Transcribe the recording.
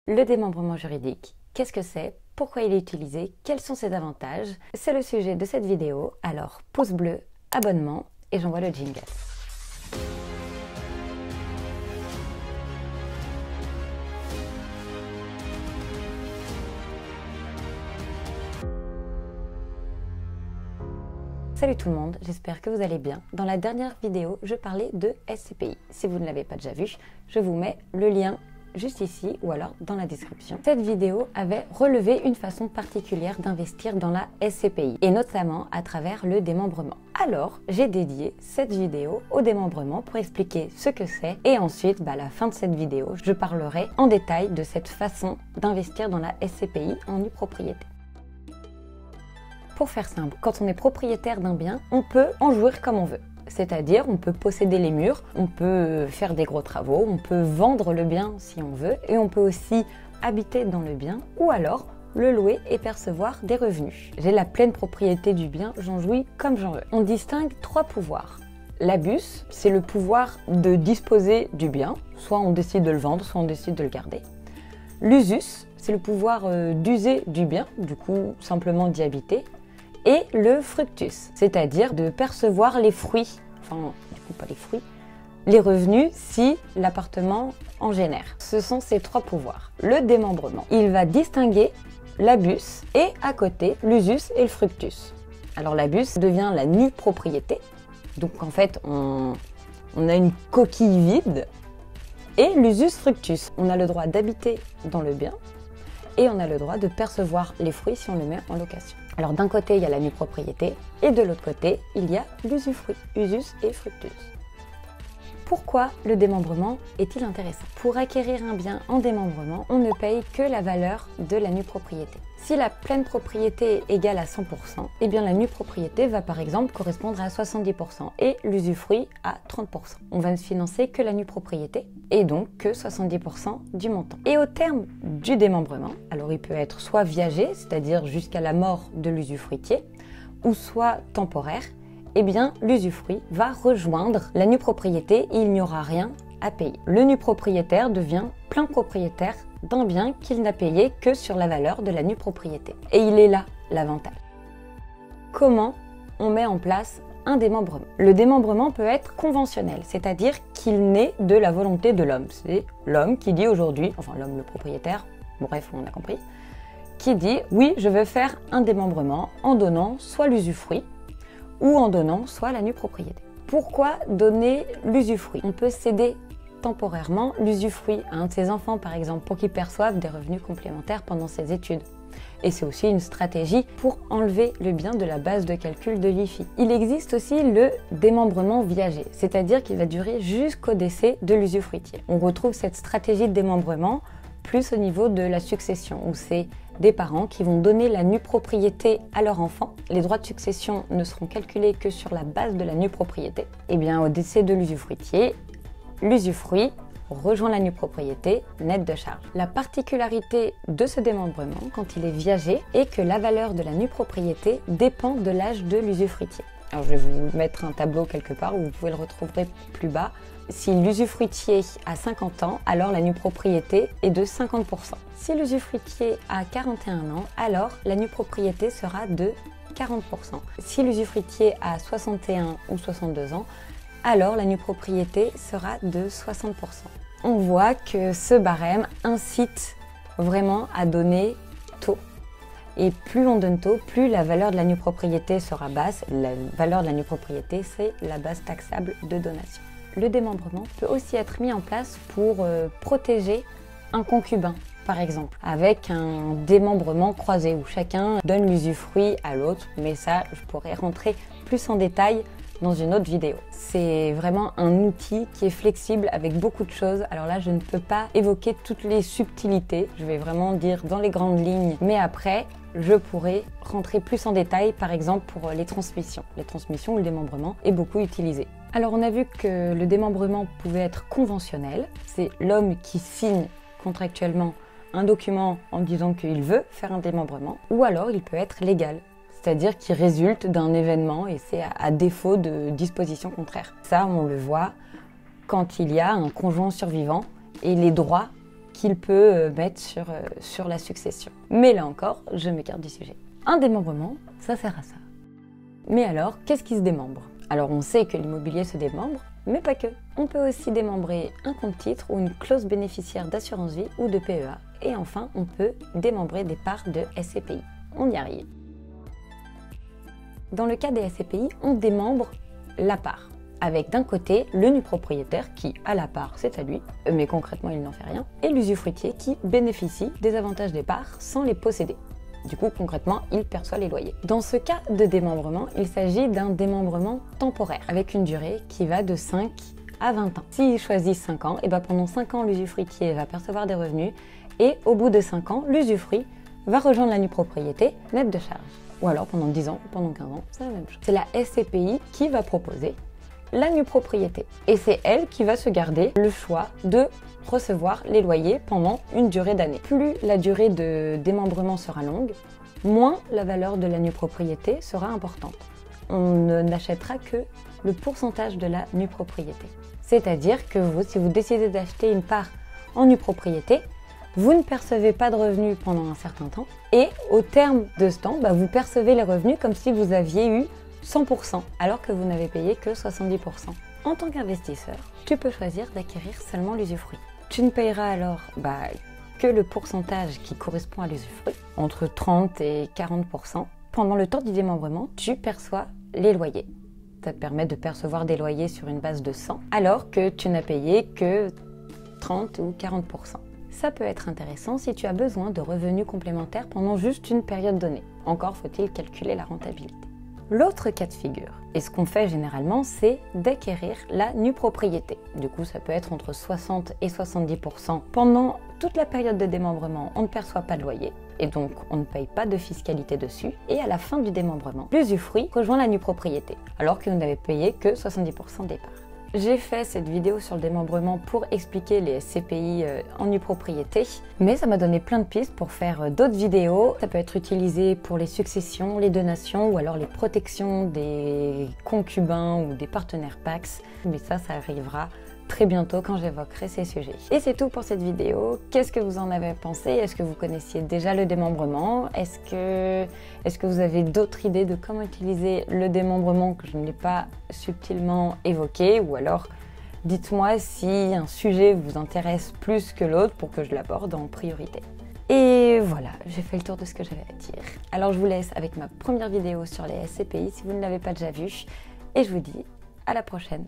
Le démembrement juridique, qu'est-ce que c'est? Pourquoi il est utilisé? Quels sont ses avantages? C'est le sujet de cette vidéo, alors pouce bleu, abonnement et j'envoie le jingle. Salut tout le monde, j'espère que vous allez bien. Dans la dernière vidéo, je parlais de SCPI. Si vous ne l'avez pas déjà vu, je vous mets le lien juste ici ou alors dans la description. Cette vidéo avait relevé une façon particulière d'investir dans la SCPI et notamment à travers le démembrement. Alors, j'ai dédié cette vidéo au démembrement pour expliquer ce que c'est et ensuite, à la fin de cette vidéo, je parlerai en détail de cette façon d'investir dans la SCPI en nue propriété. Pour faire simple, quand on est propriétaire d'un bien, on peut en jouir comme on veut. C'est-à-dire, on peut posséder les murs, on peut faire des gros travaux, on peut vendre le bien si on veut, et on peut aussi habiter dans le bien, ou alors le louer et percevoir des revenus. J'ai la pleine propriété du bien, j'en jouis comme j'en veux. On distingue trois pouvoirs. L'abus, c'est le pouvoir de disposer du bien, soit on décide de le vendre, soit on décide de le garder. L'usus, c'est le pouvoir d'user du bien, du coup simplement d'y habiter. Et le fructus, c'est-à-dire de percevoir les fruits, enfin du coup pas les fruits, les revenus si l'appartement en génère. Ce sont ces trois pouvoirs. Le démembrement, il va distinguer l'abus et à côté l'usus et le fructus. Alors l'abus devient la nue propriété, donc en fait on a une coquille vide, et l'usus fructus, on a le droit d'habiter dans le bien et on a le droit de percevoir les fruits si on le met en location. Alors d'un côté, il y a la nue propriété et de l'autre côté, il y a l'usufruit, usus et fructus. Pourquoi le démembrement est-il intéressant? Pour acquérir un bien en démembrement, on ne paye que la valeur de la nue propriété. Si la pleine propriété est égale à 100%, eh bien la nue propriété va par exemple correspondre à 70% et l'usufruit à 30%. On va ne financer que la nue propriété et donc que 70% du montant. Et au terme du démembrement, alors il peut être soit viager, c'est-à-dire jusqu'à la mort de l'usufruitier, ou soit temporaire, eh bien l'usufruit va rejoindre la nue propriété et il n'y aura rien à payer. Le nu propriétaire devient plein propriétaire d'un bien qu'il n'a payé que sur la valeur de la nue propriété. Et il est là l'avantage. Comment on met en place un démembrement? Le démembrement peut être conventionnel, c'est-à-dire qu'il naît de la volonté de l'homme. C'est l'homme qui dit aujourd'hui, enfin l'homme le propriétaire, bref on a compris, qui dit oui je veux faire un démembrement en donnant soit l'usufruit ou en donnant soit la nue propriété. Pourquoi donner l'usufruit? On peut céder temporairement l'usufruit à un de ses enfants par exemple pour qu'il perçoive des revenus complémentaires pendant ses études. Et c'est aussi une stratégie pour enlever le bien de la base de calcul de l'IFI. Il existe aussi le démembrement viager, c'est-à-dire qu'il va durer jusqu'au décès de l'usufruitier. On retrouve cette stratégie de démembrement plus au niveau de la succession, où c'est des parents qui vont donner la nue propriété à leur enfant. Les droits de succession ne seront calculés que sur la base de la nue propriété. Et bien au décès de l'usufruitier, l'usufruit rejoint la nue propriété nette de charge. La particularité de ce démembrement, quand il est viager, est que la valeur de la nue propriété dépend de l'âge de l'usufruitier. Alors je vais vous mettre un tableau quelque part où vous pouvez le retrouver plus bas. Si l'usufruitier a 50 ans, alors la nue propriété est de 50%. Si l'usufruitier a 41 ans, alors la nue propriété sera de 40%. Si l'usufruitier a 61 ou 62 ans, alors la nue propriété sera de 60%. On voit que ce barème incite vraiment à donner tôt. Et plus on donne tôt, plus la valeur de la nue propriété sera basse. La valeur de la nue propriété, c'est la base taxable de donation. Le démembrement peut aussi être mis en place pour protéger un concubin, par exemple, avec un démembrement croisé où chacun donne l'usufruit à l'autre, mais ça, je pourrais rentrer plus en détail dans une autre vidéo. C'est vraiment un outil qui est flexible avec beaucoup de choses. Alors là, je ne peux pas évoquer toutes les subtilités, je vais vraiment dire dans les grandes lignes, mais après, je pourrais rentrer plus en détail, par exemple pour les transmissions. Les transmissions ou le démembrement est beaucoup utilisé. Alors on a vu que le démembrement pouvait être conventionnel, c'est l'homme qui signe contractuellement un document en disant qu'il veut faire un démembrement, ou alors il peut être légal, c'est-à-dire qu'il résulte d'un événement et c'est à défaut de disposition contraire. Ça, on le voit quand il y a un conjoint survivant et les droits qu'il peut mettre sur la succession. Mais là encore, je m'écarte du sujet. Un démembrement, ça sert à ça. Mais alors, qu'est-ce qui se démembre? Alors on sait que l'immobilier se démembre, mais pas que. On peut aussi démembrer un compte titre ou une clause bénéficiaire d'assurance vie ou de PEA. Et enfin, on peut démembrer des parts de SCPI. On y arrive. Dans le cas des SCPI, on démembre la part, avec d'un côté le nu propriétaire qui a la part, c'est à lui, mais concrètement il n'en fait rien, et l'usufruitier qui bénéficie des avantages des parts sans les posséder. Du coup, concrètement, il perçoit les loyers. Dans ce cas de démembrement, il s'agit d'un démembrement temporaire, avec une durée qui va de 5 à 20 ans. S'il choisit 5 ans, et pendant 5 ans, l'usufruitier va percevoir des revenus, et au bout de 5 ans, l'usufruit va rejoindre la nue propriété nette de charge. Ou alors pendant 10 ans, pendant 15 ans, c'est la même chose. C'est la SCPI qui va proposer la nue propriété. Et c'est elle qui va se garder le choix de recevoir les loyers pendant une durée d'année. Plus la durée de démembrement sera longue, moins la valeur de la nue propriété sera importante. On n'achètera que le pourcentage de la nue propriété. C'est-à-dire que vous, si vous décidez d'acheter une part en nue propriété, vous ne percevez pas de revenus pendant un certain temps et au terme de ce temps, vous percevez les revenus comme si vous aviez eu 100% alors que vous n'avez payé que 70%. En tant qu'investisseur, tu peux choisir d'acquérir seulement l'usufruit. Tu ne payeras alors que le pourcentage qui correspond à l'usufruit, entre 30 et 40%. Pendant le temps du démembrement, tu perçois les loyers. Ça te permet de percevoir des loyers sur une base de 100 alors que tu n'as payé que 30 ou 40%. Ça peut être intéressant si tu as besoin de revenus complémentaires pendant juste une période donnée. Encore faut-il calculer la rentabilité. L'autre cas de figure, et ce qu'on fait généralement, c'est d'acquérir la nue propriété. Du coup, ça peut être entre 60 et 70%. Pendant toute la période de démembrement, on ne perçoit pas de loyer, et donc on ne paye pas de fiscalité dessus. Et à la fin du démembrement, l'usufruit rejoint la nue propriété, alors que vous n'avez payé que 70% des parts. J'ai fait cette vidéo sur le démembrement pour expliquer les SCPI en nue propriété, mais ça m'a donné plein de pistes pour faire d'autres vidéos. Ça peut être utilisé pour les successions, les donations ou alors les protections des concubins ou des partenaires PACS. Mais ça arrivera très bientôt quand j'évoquerai ces sujets. Et c'est tout pour cette vidéo. Qu'est-ce que vous en avez pensé? Est-ce que vous connaissiez déjà le démembrement? Est-ce que vous avez d'autres idées de comment utiliser le démembrement que je n'ai pas subtilement évoqué? Ou alors, dites-moi si un sujet vous intéresse plus que l'autre pour que je l'aborde en priorité. Et voilà, j'ai fait le tour de ce que j'avais à dire. Alors je vous laisse avec ma première vidéo sur les SCPI si vous ne l'avez pas déjà vue. Et je vous dis à la prochaine.